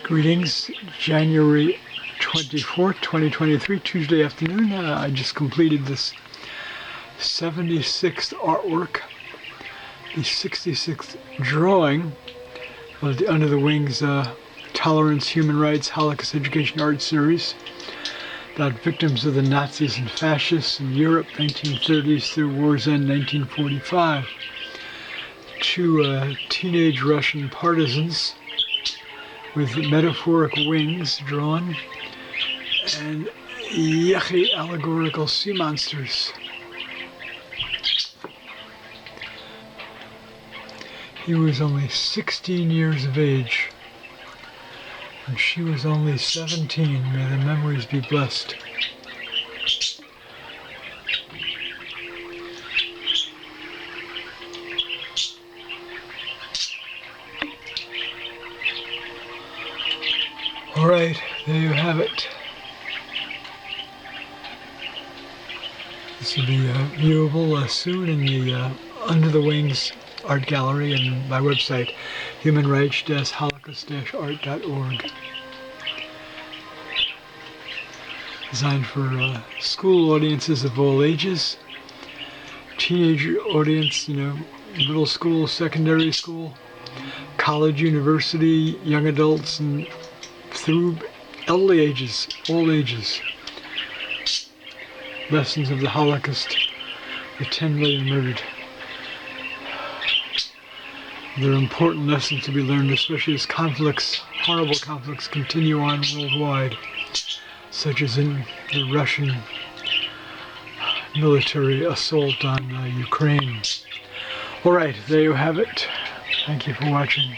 Greetings, January 24th, 2023, Tuesday afternoon. I just completed this 76th artwork, the 66th drawing of the Under the Wings Tolerance, Human Rights, Holocaust Education art series about victims of the Nazis and fascists in Europe, 1930s through war's end, 1945. Two teenage Russian partisans with metaphoric wings drawn, and yucky allegorical sea monsters. He was only 16 years of age, and she was only 17. May the memories be blessed. All right, there you have it. This will be viewable soon in the Under the Wings art gallery and my website, humanrights-holocaust-art.org. Designed for school audiences of all ages, teenager audience, middle school, secondary school, college, university, young adults, and through elderly ages, all ages. Lessons of the Holocaust, the 10 million murdered. There are important lessons to be learned, especially as conflicts, horrible conflicts, continue on worldwide, such as in the Russian military assault on Ukraine. All right, there you have it. Thank you for watching.